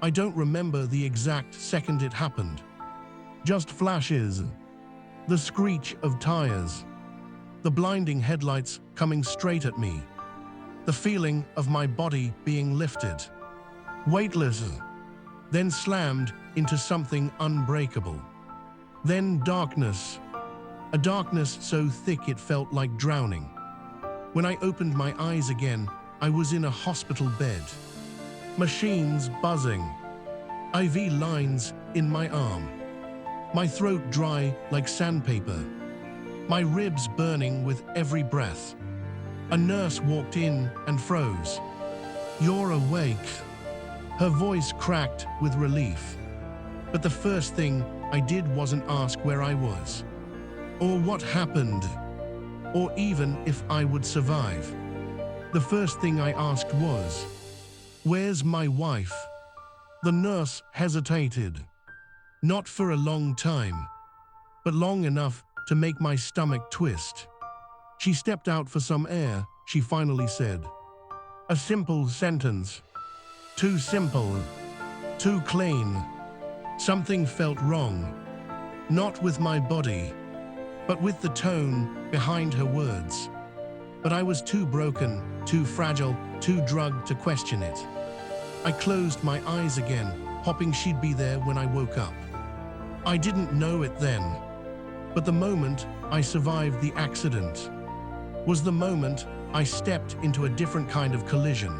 I don't remember the exact second it happened. Just flashes, the screech of tires, the blinding headlights coming straight at me, the feeling of my body being lifted, weightless, then slammed into something unbreakable. Then darkness, a darkness so thick it felt like drowning. When I opened my eyes again, I was in a hospital bed. Machines buzzing, IV lines in my arm, my throat dry like sandpaper, my ribs burning with every breath. A nurse walked in and froze. "You're awake." Her voice cracked with relief. But the first thing I did wasn't ask where I was, or what happened, or even if I would survive. The first thing I asked was, "Where's my wife?" The nurse hesitated. Not for a long time, but long enough to make my stomach twist. She stepped out for some air, she finally said. A simple sentence. Too simple. Too clean. Something felt wrong. Not with my body, but with the tone behind her words. But I was too broken, too fragile, too drugged to question it. I closed my eyes again, hoping she'd be there when I woke up. I didn't know it then, but the moment I survived the accident was the moment I stepped into a different kind of collision,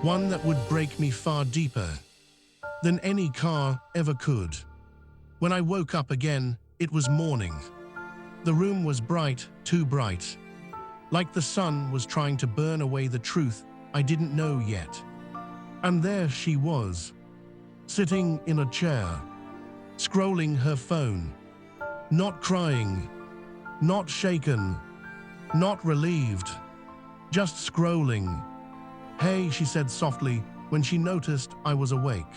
one that would break me far deeper than any car ever could. When I woke up again, it was morning. The room was bright, too bright, like the sun was trying to burn away the truth I didn't know yet. And there she was, sitting in a chair, scrolling her phone, not crying, not shaken, not relieved, just scrolling. "Hey," she said softly when she noticed I was awake.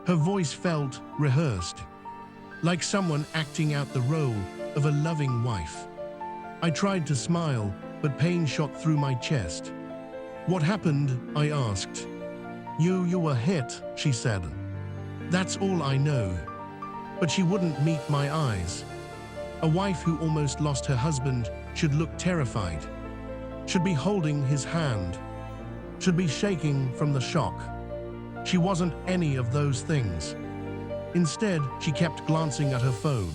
Her voice felt rehearsed, like someone acting out the role of a loving wife. I tried to smile, but pain shot through my chest. "What happened?" I asked. You were hit," she said. "That's all I know." But she wouldn't meet my eyes. A wife who almost lost her husband should look terrified, should be holding his hand, should be shaking from the shock. She wasn't any of those things. Instead, she kept glancing at her phone,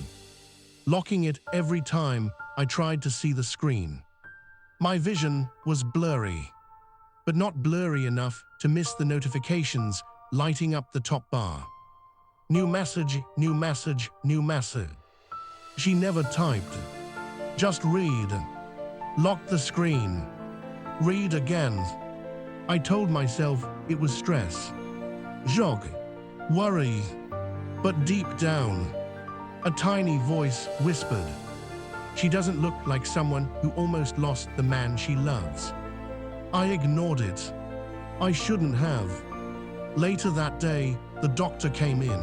locking it every time I tried to see the screen. My vision was blurry, but not blurry enough to miss the notifications lighting up the top bar. New message, new message, new message. She never typed. Just read. Lock the screen. Read again. I told myself it was stress. Jog. Worry. But deep down, a tiny voice whispered, "She doesn't look like someone who almost lost the man she loves." I ignored it. I shouldn't have. Later that day, the doctor came in.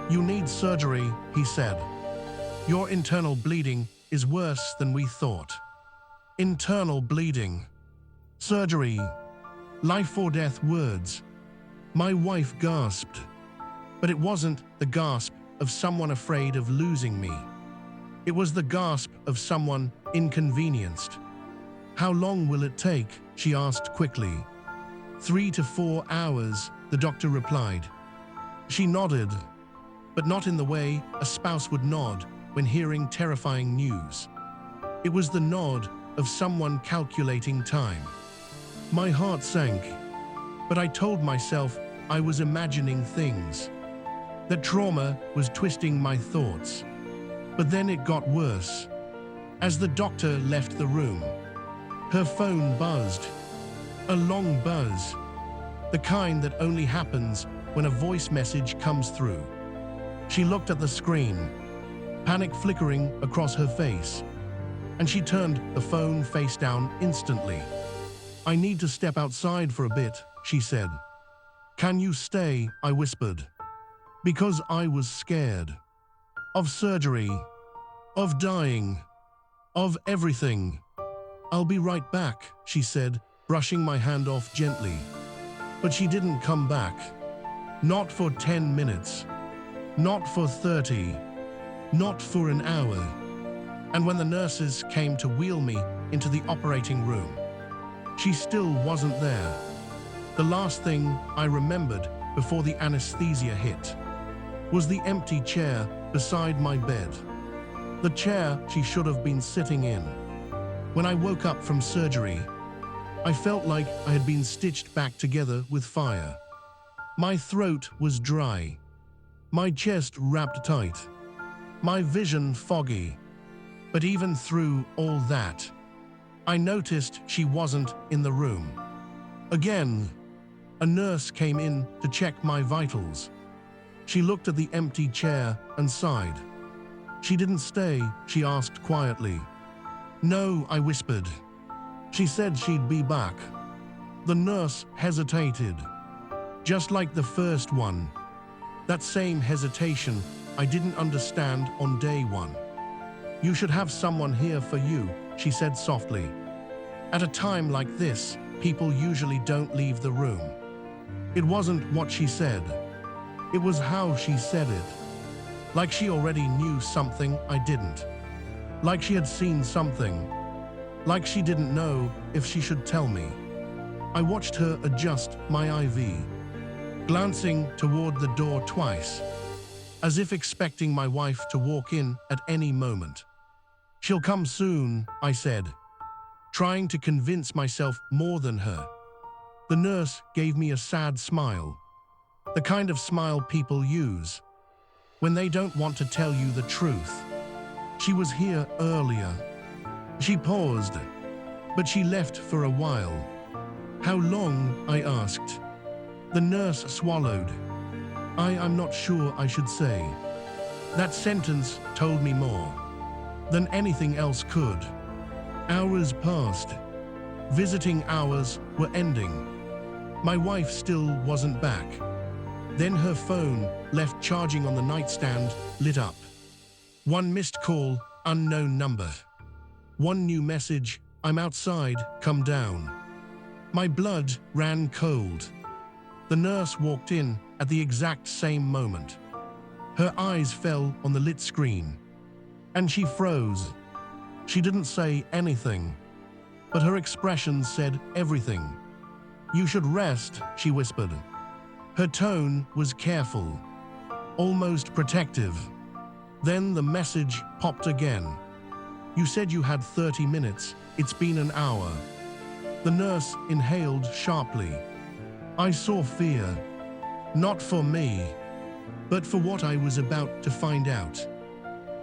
"You need surgery," he said. "Your internal bleeding is worse than we thought." Internal bleeding. Surgery. Life or death words. My wife gasped. But it wasn't the gasp of someone afraid of losing me. It was the gasp of someone inconvenienced. "How long will it take?" she asked quickly. 3 to 4 hours, the doctor replied. She nodded, but not in the way a spouse would nod when hearing terrifying news. It was the nod of someone calculating time. My heart sank, but I told myself I was imagining things, that trauma was twisting my thoughts. But then it got worse. As the doctor left the room, her phone buzzed. A long buzz. The kind that only happens when a voice message comes through. She looked at the screen, panic flickering across her face, and she turned the phone face down instantly. "I need to step outside for a bit," she said. "Can you stay?" I whispered, because I was scared. Of surgery, of dying, of everything. "I'll be right back," she said, brushing my hand off gently. But she didn't come back. Not for 10 minutes. Not for 30. Not for an hour. And when the nurses came to wheel me into the operating room, she still wasn't there. The last thing I remembered before the anesthesia hit was the empty chair beside my bed. The chair she should have been sitting in. When I woke up from surgery, I felt like I had been stitched back together with fire. My throat was dry, my chest wrapped tight, my vision foggy. But even through all that, I noticed she wasn't in the room. Again, a nurse came in to check my vitals. She looked at the empty chair and sighed. She didn't stay, she asked quietly. No, I whispered. She said she'd be back. The nurse hesitated, just like the first one. That same hesitation I didn't understand on day one. You should have someone here for you, she said softly. At a time like this, people usually don't leave the room. It wasn't what she said. It was how she said it. Like she already knew something I didn't. Like she had seen something. Like she didn't know if she should tell me. I watched her adjust my IV, glancing toward the door twice, as if expecting my wife to walk in at any moment. She'll come soon, I said, trying to convince myself more than her. The nurse gave me a sad smile, the kind of smile people use when they don't want to tell you the truth. She was here earlier. She paused, but she left for a while. How long? I asked. The nurse swallowed. I'm not sure I should say. That sentence told me more than anything else could. Hours passed. Visiting hours were ending. My wife still wasn't back. Then her phone, left charging on the nightstand, lit up. One missed call, unknown number. One new message, I'm outside, come down. My blood ran cold. The nurse walked in at the exact same moment. Her eyes fell on the lit screen, and she froze. She didn't say anything, but her expression said everything. You should rest, she whispered. Her tone was careful, almost protective. Then the message popped again. You said you had 30 minutes. It's been an hour. The nurse inhaled sharply. I saw fear, not for me, but for what I was about to find out.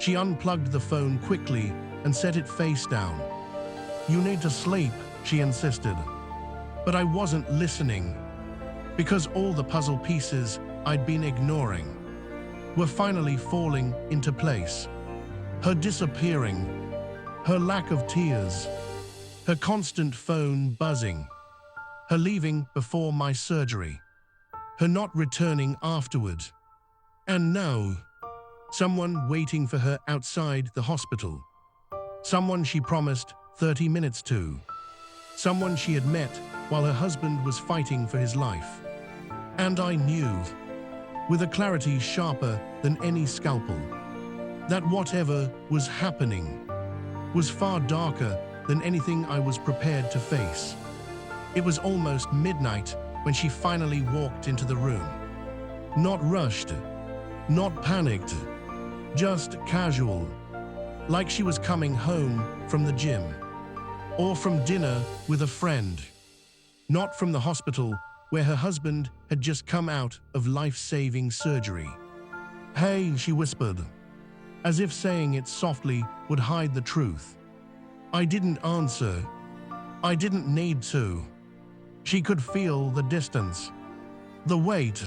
She unplugged the phone quickly and set it face down. You need to sleep, she insisted. But I wasn't listening, because all the puzzle pieces I'd been ignoring were finally falling into place. Her disappearing, her lack of tears, her constant phone buzzing, her leaving before my surgery, her not returning afterward. And now, someone waiting for her outside the hospital. Someone she promised 30 minutes to. Someone she had met while her husband was fighting for his life. And I knew, with a clarity sharper than any scalpel, that whatever was happening was far darker than anything I was prepared to face. It was almost midnight when she finally walked into the room. Not rushed, not panicked, just casual, like she was coming home from the gym, or from dinner with a friend, not from the hospital where her husband had just come out of life-saving surgery. Hey, she whispered, as if saying it softly would hide the truth. I didn't answer. I didn't need to. She could feel the distance, the weight,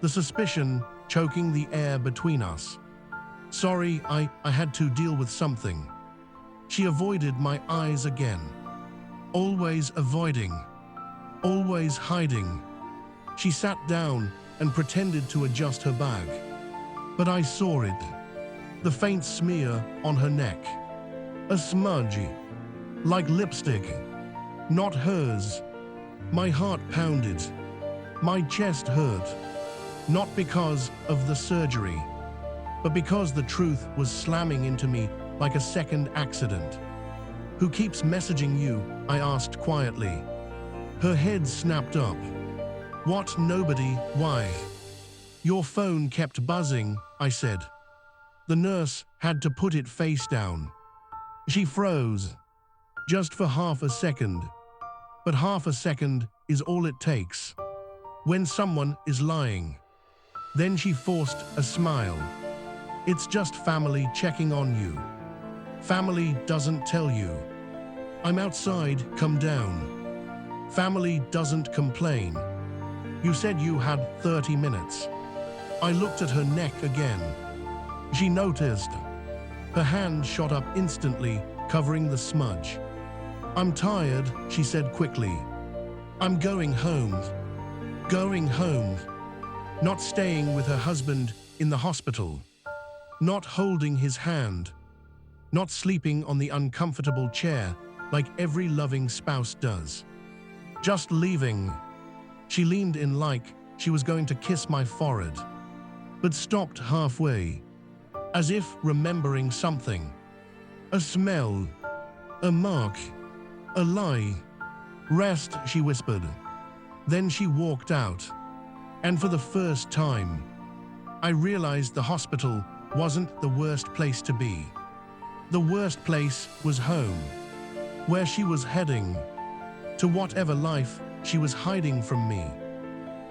the suspicion choking the air between us. Sorry, I had to deal with something. She avoided my eyes again. Always avoiding. Always hiding. She sat down and pretended to adjust her bag. But I saw it. The faint smear on her neck. A smudge. Like lipstick. Not hers. My heart pounded. My chest hurt. Not because of the surgery, but because the truth was slamming into me like a second accident. "Who keeps messaging you?" I asked quietly. Her head snapped up. "What, nobody? Why?" "Your phone kept buzzing," I said. The nurse had to put it face down. She froze, just for half a second. But half a second is all it takes when someone is lying. Then she forced a smile. "It's just family checking on you. Family doesn't tell you. I'm outside, come down. Family doesn't complain. You said you had 30 minutes. I looked at her neck again. She noticed. Her hand shot up instantly, covering the smudge. "I'm tired," she said quickly. "I'm going home. Going home." Not staying with her husband in the hospital. Not holding his hand. Not sleeping on the uncomfortable chair like every loving spouse does. Just leaving. She leaned in like she was going to kiss my forehead, but stopped halfway, as if remembering something. "A smell. A mark. A lie. Rest," she whispered. Then she walked out. And for the first time, I realized the hospital wasn't the worst place to be. The worst place was home, where she was heading, to whatever life she was hiding from me.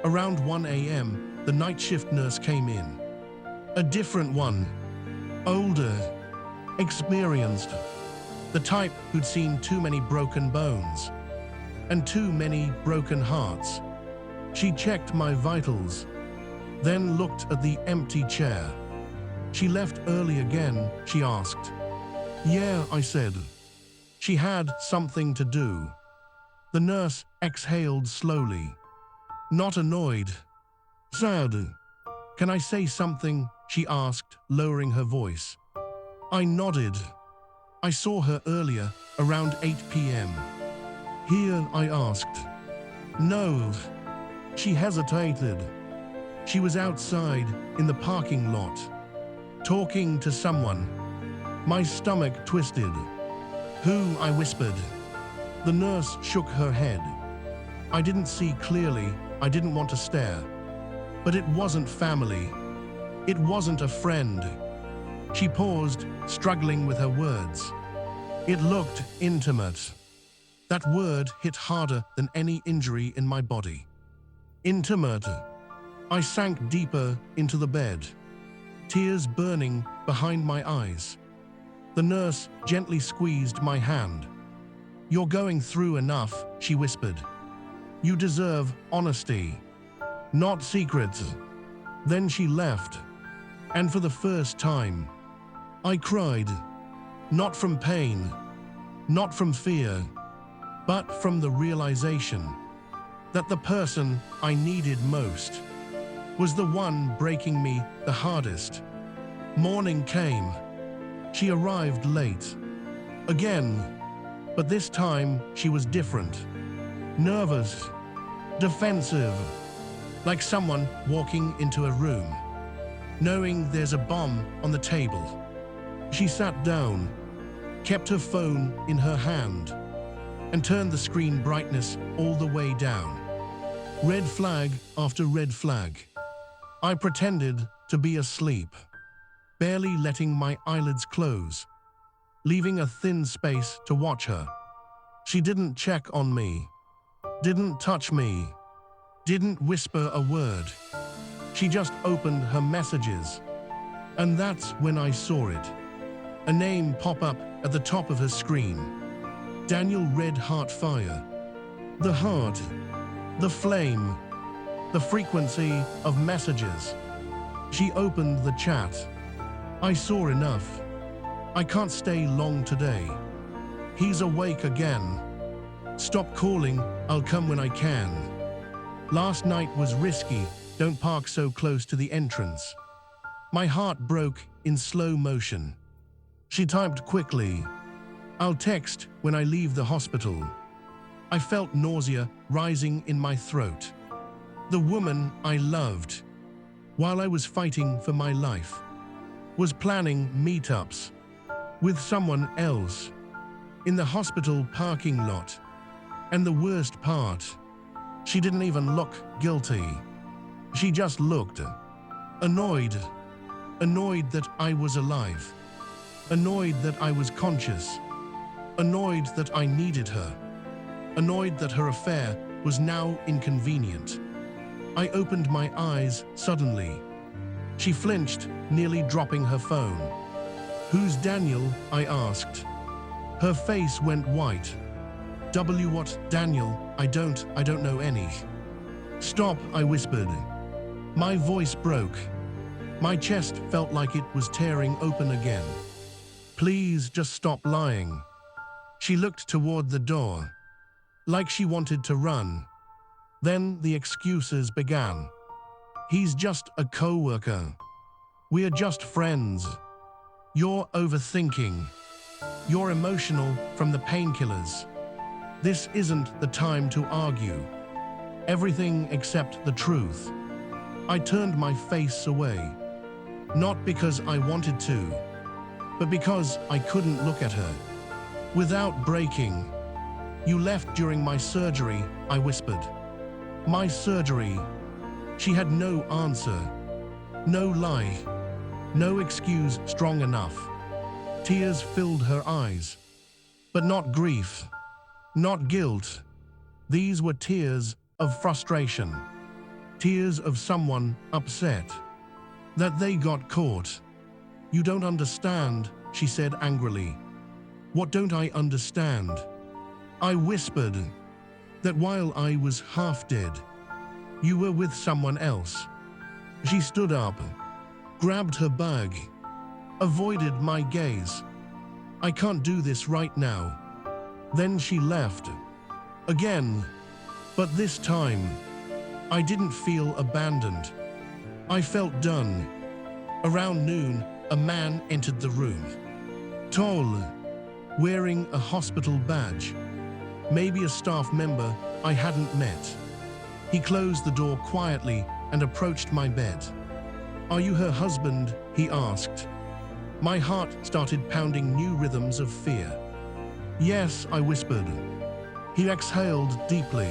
Around 1 a.m., the night shift nurse came in. A different one. Older. Experienced. The type who'd seen too many broken bones and too many broken hearts. She checked my vitals, then looked at the empty chair. "She left early again?" she asked. "Yeah," I said. "She had something to do." The nurse exhaled slowly. Not annoyed. Sad. "Can I say something?" she asked, lowering her voice. I nodded. "I saw her earlier, around 8 p.m. Here?" I asked. "No." She hesitated. "She was outside, in the parking lot, talking to someone." My stomach twisted. "Who?" I whispered. The nurse shook her head. I didn't see clearly. I didn't want to stare. But it wasn't family. It wasn't a friend. She paused, struggling with her words. "It looked intimate." That word hit harder than any injury in my body. Intimate. I sank deeper into the bed, tears burning behind my eyes. The nurse gently squeezed my hand. "You're going through enough," she whispered. "You deserve honesty, not secrets." Then she left, and for the first time, I cried. Not from pain, not from fear, but from the realization that the person I needed most was the one breaking me the hardest. Morning came. She arrived late. Again. But this time she was different. Nervous. Defensive. Like someone walking into a room, knowing there's a bomb on the table. She sat down, kept her phone in her hand, and turned the screen brightness all the way down. Red flag after red flag. I pretended to be asleep, barely letting my eyelids close, leaving a thin space to watch her. She didn't check on me, didn't touch me, didn't whisper a word. She just opened her messages. And that's when I saw it. A name pop up at the top of her screen. Daniel Red Heart Fire. The heart. The flame. The frequency of messages. She opened the chat. I saw enough. I can't stay long today. He's awake again. Stop calling, I'll come when I can. Last night was risky, don't park so close to the entrance. My heart broke in slow motion. She typed quickly. I'll text when I leave the hospital. I felt nausea rising in my throat. The woman I loved, while I was fighting for my life, was planning meetups with someone else in the hospital parking lot. And the worst part, she didn't even look guilty. She just looked annoyed. Annoyed that I was alive. Annoyed that I was conscious. Annoyed that I needed her. Annoyed that her affair was now inconvenient. I opened my eyes suddenly. She flinched, nearly dropping her phone. "Who's Daniel?" I asked. Her face went white. What, Daniel? I don't know any." "Stop," I whispered. My voice broke. My chest felt like it was tearing open again. "Please, just stop lying." She looked toward the door, like she wanted to run. Then the excuses began. "He's just a co-worker. We're just friends. You're overthinking. You're emotional from the painkillers. This isn't the time to argue. Everything except the truth." I turned my face away, not because I wanted to, but because I couldn't look at her without breaking. "You left during my surgery," I whispered. "My surgery." She had no answer, no lie, no excuse strong enough. Tears filled her eyes, but not grief, not guilt. These were tears of frustration, tears of someone upset that they got caught. "You don't understand," she said angrily. "What don't I understand?" I whispered. "That while I was half dead, you were with someone else." She stood up, grabbed her bag, avoided my gaze. "I can't do this right now." Then she left. Again. But this time, I didn't feel abandoned. I felt done. Around noon, a man entered the room. Tall, wearing a hospital badge. Maybe a staff member I hadn't met. He closed the door quietly and approached my bed. "Are you her husband?" he asked. My heart started pounding new rhythms of fear. "Yes," I whispered. He exhaled deeply,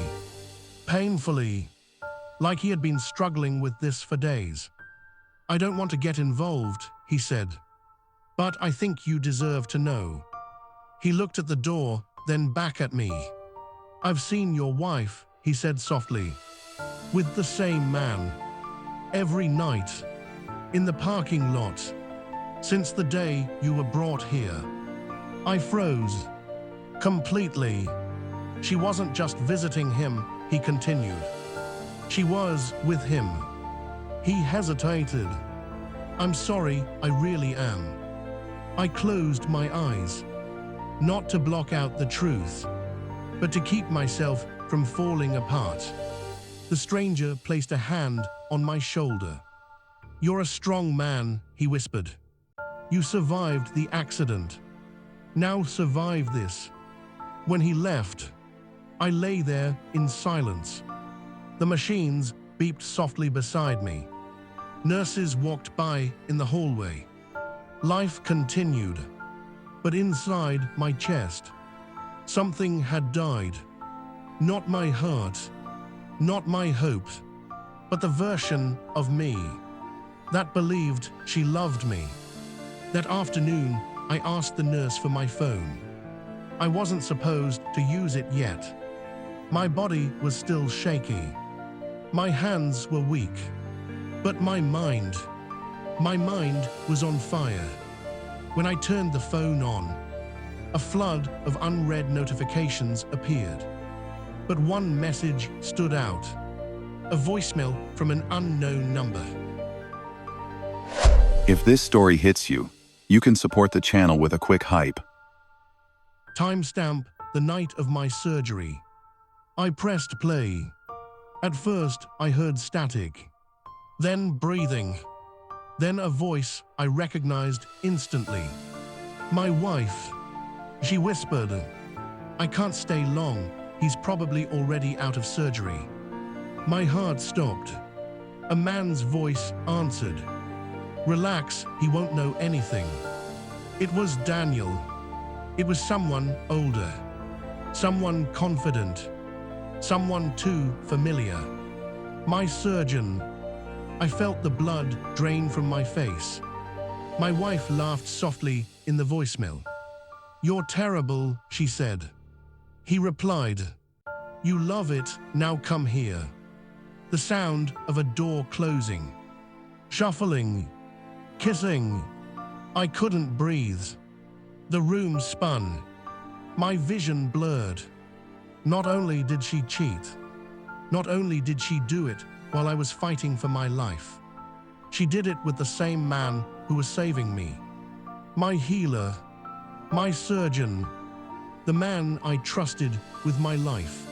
painfully, like he had been struggling with this for days. "I don't want to get involved," he said, "but I think you deserve to know." He looked at the door, then back at me. "I've seen your wife," he said softly, "with the same man. Every night. In the parking lot. Since the day you were brought here." I froze. Completely. She wasn't just visiting him, he continued. She was with him. He hesitated. "I'm sorry, I really am." I closed my eyes, not to block out the truth, but to keep myself from falling apart. The stranger placed a hand on my shoulder. "You're a strong man," he whispered. "You survived the accident. Now survive this." When he left, I lay there in silence. The machines beeped softly beside me. Nurses walked by in the hallway. Life continued. But inside my chest, something had died. Not my heart, not my hopes, but the version of me that believed she loved me. That afternoon, I asked the nurse for my phone. I wasn't supposed to use it yet. My body was still shaky. My hands were weak. But my mind was on fire. When I turned the phone on, a flood of unread notifications appeared. But one message stood out. A voicemail from an unknown number. If this story hits you, you can support the channel with a quick hype. Timestamp: the night of my surgery. I pressed play. At first, I heard static, then breathing, then a voice I recognized instantly. My wife. She whispered, "I can't stay long. He's probably already out of surgery." My heart stopped. A man's voice answered. Relax, he won't know anything. It was Daniel. It was someone older, someone confident, someone too familiar. My surgeon. I felt the blood drain from my face. My wife laughed softly in the voicemail. You're terrible, she said. He replied, you love it, now come here. The sound of a door closing, shuffling, kissing. I couldn't breathe. The room spun. My vision blurred. Not only did she cheat, not only did she do it while I was fighting for my life, she did it with the same man who was saving me. My healer, my surgeon, the man I trusted with my life,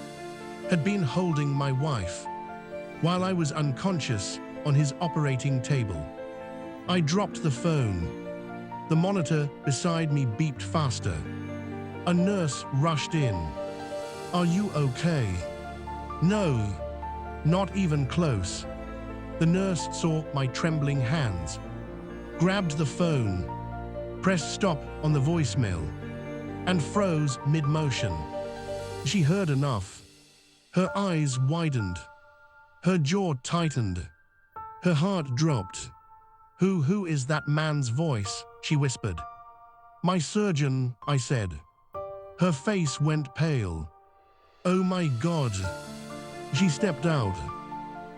had been holding my wife while I was unconscious on his operating table. I dropped the phone. The monitor beside me beeped faster. A nurse rushed in. Are you okay? No, not even close. The nurse saw my trembling hands, grabbed the phone, pressed stop on the voicemail, and froze mid-motion. She heard enough. Her eyes widened. Her jaw tightened. Her heart dropped. Who is that man's voice? She whispered. My surgeon, I said. Her face went pale. Oh my God. She stepped out,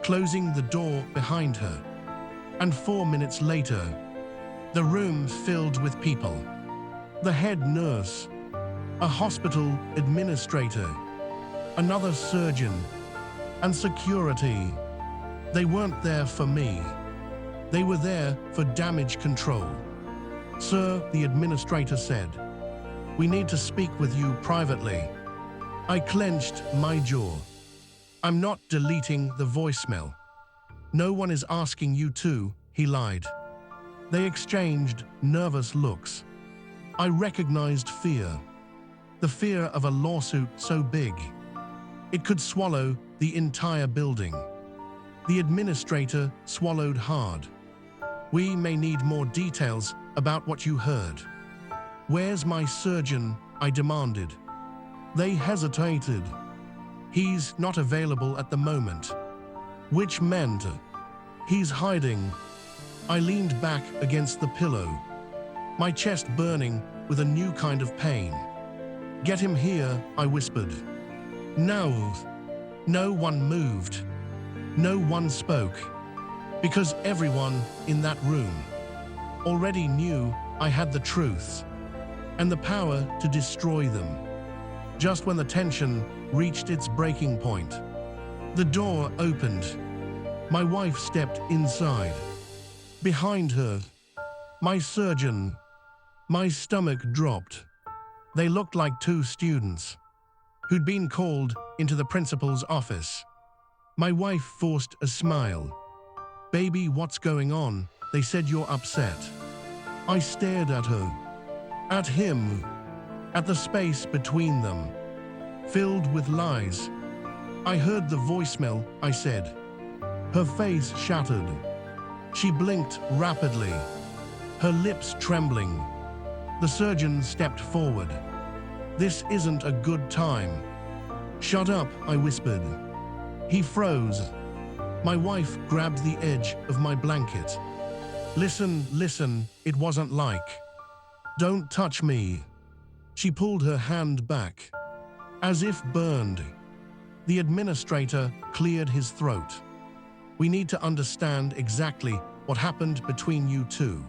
closing the door behind her. And 4 minutes later, the room filled with people. The head nurse, a hospital administrator, another surgeon, and security. They weren't there for me. They were there for damage control. Sir, the administrator said, we need to speak with you privately. I clenched my jaw. I'm not deleting the voicemail. No one is asking you to, he lied. They exchanged nervous looks. I recognized fear. The fear of a lawsuit so big, it could swallow the entire building. The administrator swallowed hard. We may need more details about what you heard. Where's my surgeon? I demanded. They hesitated. He's not available at the moment. Which meant he's hiding. I leaned back against the pillow, my chest burning with a new kind of pain. Get him here, I whispered. No. No one moved. No one spoke. Because everyone in that room already knew I had the truth and the power to destroy them. Just when the tension reached its breaking point, the door opened. My wife stepped inside. Behind her, my surgeon. My stomach dropped. They looked like two students who'd been called into the principal's office. My wife forced a smile. Baby, what's going on? They said you're upset. I stared at her, at him, at the space between them, filled with lies. I heard the voicemail, I said. Her face shattered. She blinked rapidly, her lips trembling. The surgeon stepped forward. This isn't a good time. Shut up, I whispered. He froze. My wife grabbed the edge of my blanket. Listen, it wasn't like. Don't touch me. She pulled her hand back, as if burned. The administrator cleared his throat. We need to understand exactly what happened between you two.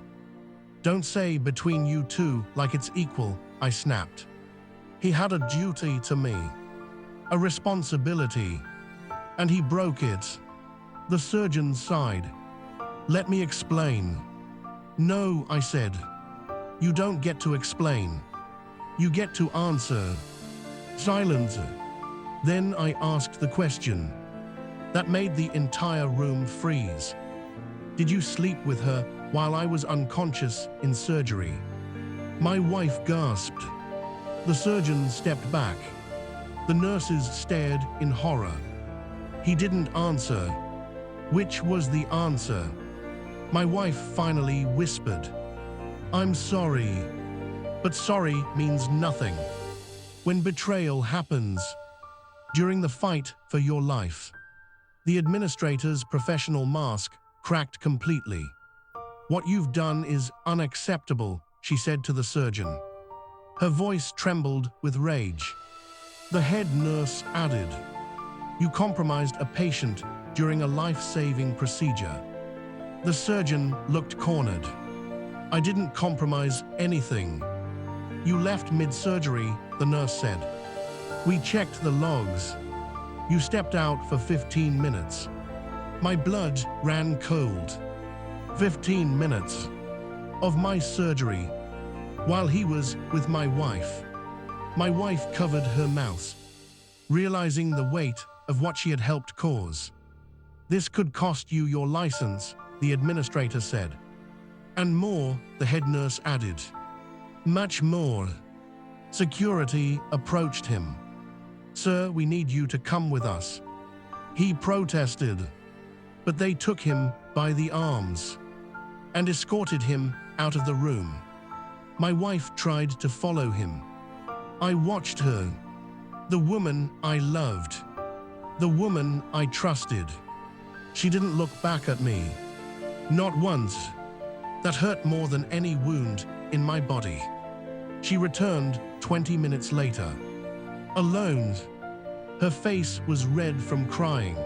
Don't say between you two like it's equal, I snapped. He had a duty to me, a responsibility, and he broke it. The surgeon sighed. Let me explain. No, I said. You don't get to explain. You get to answer. Silence. Then I asked the question that made the entire room freeze. Did you sleep with her while I was unconscious in surgery? My wife gasped. The surgeon stepped back. The nurses stared in horror. He didn't answer. Which was the answer? My wife finally whispered. I'm sorry. But sorry means nothing when betrayal happens. During the fight for your life, the administrator's professional mask cracked completely. What you've done is unacceptable, she said to the surgeon. Her voice trembled with rage. The head nurse added, you compromised a patient during a life-saving procedure. The surgeon looked cornered. I didn't compromise anything. You left mid-surgery, the nurse said. We checked the logs. You stepped out for 15 minutes. My blood ran cold. 15 minutes of my surgery while he was with my wife. My wife covered her mouth, realizing the weight of what she had helped cause. This could cost you your license, the administrator said. And more, the head nurse added. Much more. Security approached him. Sir, we need you to come with us. He protested, but they took him by the arms and escorted him out of the room. My wife tried to follow him. I watched her. The woman I loved. The woman I trusted. She didn't look back at me. Not once. That hurt more than any wound in my body. She returned 20 minutes later. Alone. Her face was red from crying.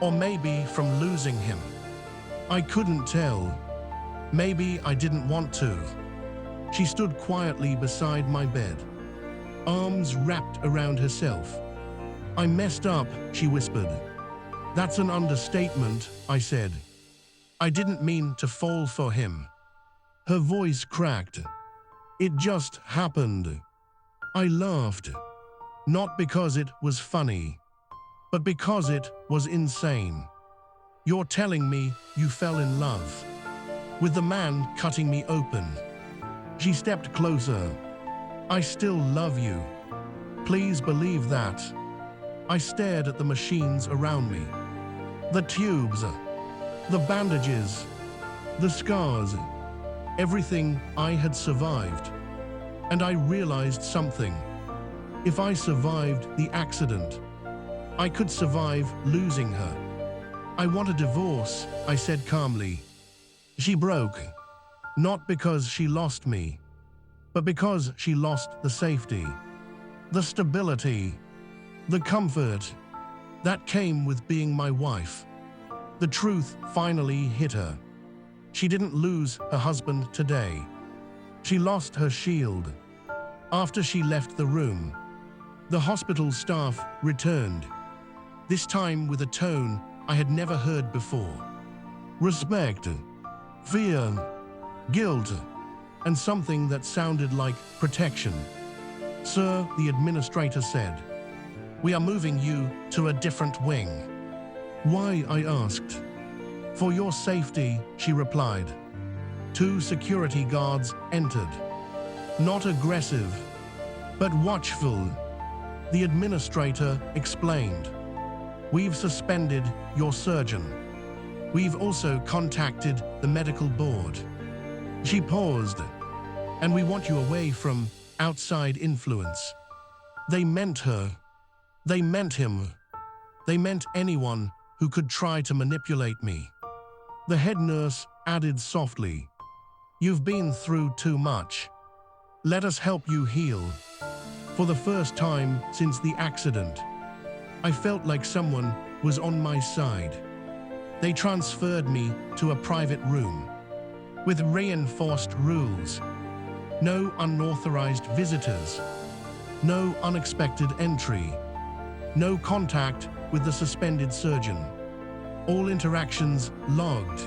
Or maybe from losing him. I couldn't tell. Maybe I didn't want to. She stood quietly beside my bed, arms wrapped around herself. I messed up, she whispered. That's an understatement, I said. I didn't mean to fall for him. Her voice cracked. It just happened. I laughed. Not because it was funny, but because it was insane. You're telling me you fell in love with the man cutting me open. She stepped closer. I still love you. Please believe that. I stared at the machines around me. The tubes, the bandages, the scars, everything I had survived. And I realized something. If I survived the accident, I could survive losing her. I want a divorce, I said calmly. She broke, not because she lost me, but because she lost the safety, the stability, the comfort that came with being my wife. The truth finally hit her. She didn't lose her husband today. She lost her shield. After she left the room, the hospital staff returned, this time with a tone I had never heard before. Respect, fear, guilt, and something that sounded like protection. Sir, the administrator said, we are moving you to a different wing. Why, I asked. For your safety, she replied. 2 security guards entered. Not aggressive, but watchful. The administrator explained. We've suspended your surgeon. We've also contacted the medical board. She paused. And we want you away from outside influence. They meant her. They meant him. They meant anyone who could try to manipulate me. The head nurse added softly, you've been through too much. Let us help you heal. For the first time since the accident, I felt like someone was on my side. They transferred me to a private room with reinforced rules. No unauthorized visitors. No unexpected entry. No contact with the suspended surgeon. All interactions logged.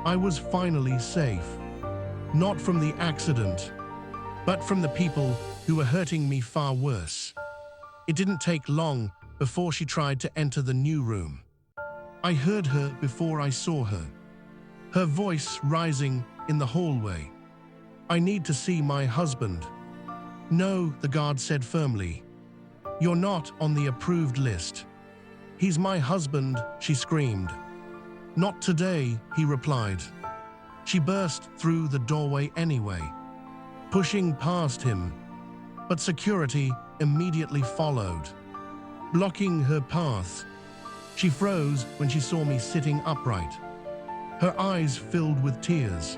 I was finally safe. Not from the accident, but from the people who were hurting me far worse. It didn't take long before she tried to enter the new room. I heard her before I saw her. Her voice rising in the hallway. I need to see my husband. No, the guard said firmly. You're not on the approved list. He's my husband, she screamed. Not today, he replied. She burst through the doorway anyway, pushing past him, but security immediately followed, blocking her path. She froze when she saw me sitting upright, her eyes filled with tears.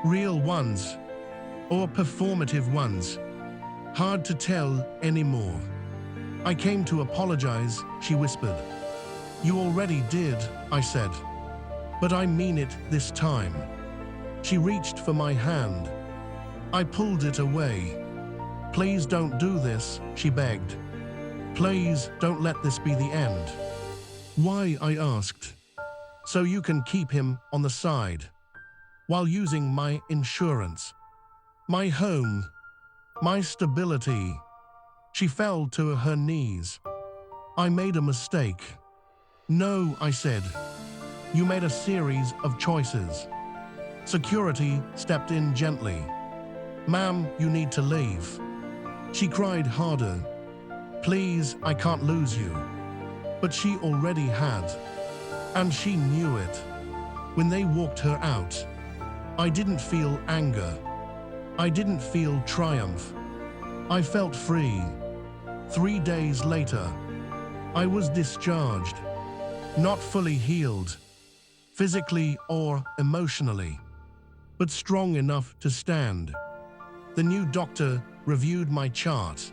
Real ones, or performative ones, hard to tell anymore. I came to apologize, she whispered. You already did, I said. But I mean it this time. She reached for my hand. I pulled it away. Please don't do this, she begged. Please don't let this be the end. Why, I asked. So you can keep him on the side, while using my insurance, my home, my stability. She fell to her knees. I made a mistake. No, I said. You made a series of choices. Security stepped in gently. Ma'am, you need to leave. She cried harder. Please, I can't lose you. But she already had. And she knew it. When they walked her out, I didn't feel anger. I didn't feel triumph. I felt free. 3 days later, I was discharged. Not fully healed, physically or emotionally, but strong enough to stand. The new doctor reviewed my chart,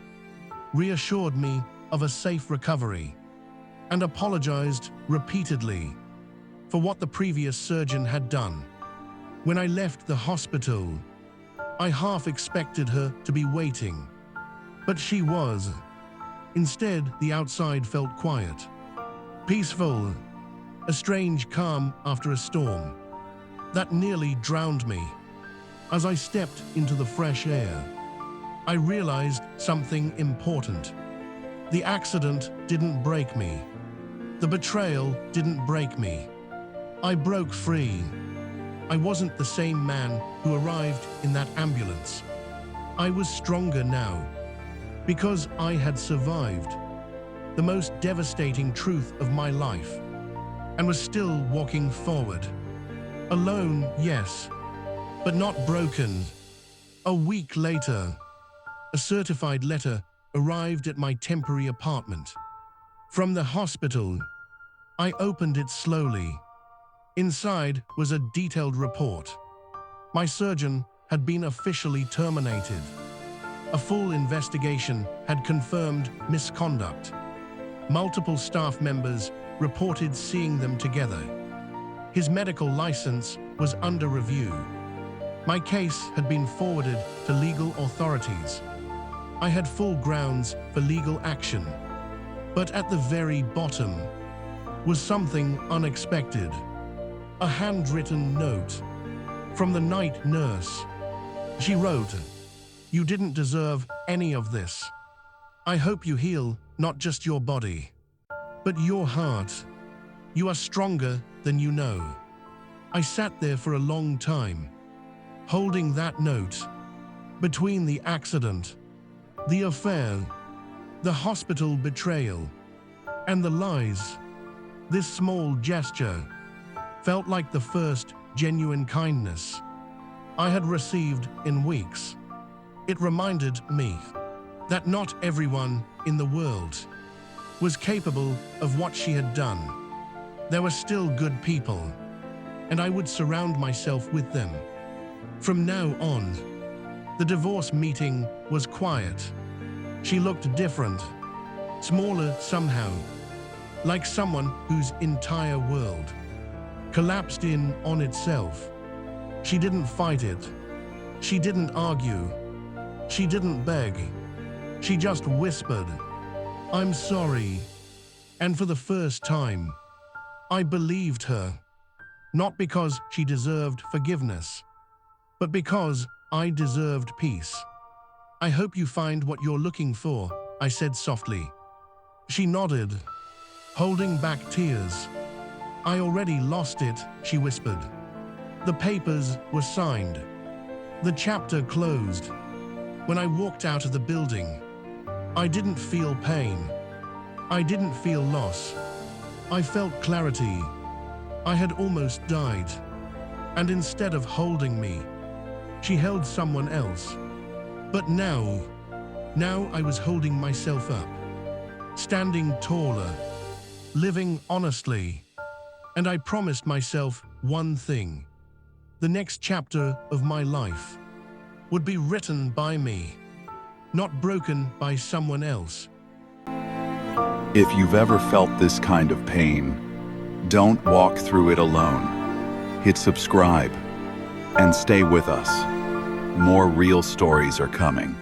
reassured me of a safe recovery, and apologized repeatedly for what the previous surgeon had done. When I left the hospital, I half expected her to be waiting, but she was. Instead, the outside felt quiet, peaceful, a strange calm after a storm that nearly drowned me. As I stepped into the fresh air, I realized something important. The accident didn't break me. The betrayal didn't break me. I broke free. I wasn't the same man who arrived in that ambulance. I was stronger now, because I had survived the most devastating truth of my life, and was still walking forward. Alone, yes, but not broken. A week later, a certified letter arrived at my temporary apartment. From the hospital, I opened it slowly. Inside was a detailed report. My surgeon had been officially terminated. A full investigation had confirmed misconduct. Multiple staff members reported seeing them together. His medical license was under review. My case had been forwarded to legal authorities. I had full grounds for legal action. But at the very bottom was something unexpected. A handwritten note from the night nurse. She wrote, "You didn't deserve any of this. I hope you heal, not just your body, but your heart. You are stronger than you know." I sat there for a long time, holding that note. Between the accident, the affair, the hospital betrayal, and the lies, this small gesture felt like the first genuine kindness I had received in weeks. It reminded me that not everyone in the world was capable of what she had done. There were still good people, and I would surround myself with them. From now on, the divorce meeting was quiet. She looked different, smaller somehow, like someone whose entire world collapsed in on itself. She didn't fight it. She didn't argue. She didn't beg. She just whispered, "I'm sorry." And for the first time, I believed her. Not because she deserved forgiveness, but because I deserved peace. "I hope you find what you're looking for," I said softly. She nodded, holding back tears. "I already lost it," she whispered. The papers were signed. The chapter closed. When I walked out of the building, I didn't feel pain. I didn't feel loss. I felt clarity. I had almost died, and instead of holding me, she held someone else. But now I was holding myself up, standing taller, living honestly, and I promised myself one thing. The next chapter of my life would be written by me, not broken by someone else. If you've ever felt this kind of pain, don't walk through it alone. Hit subscribe and stay with us. More real stories are coming.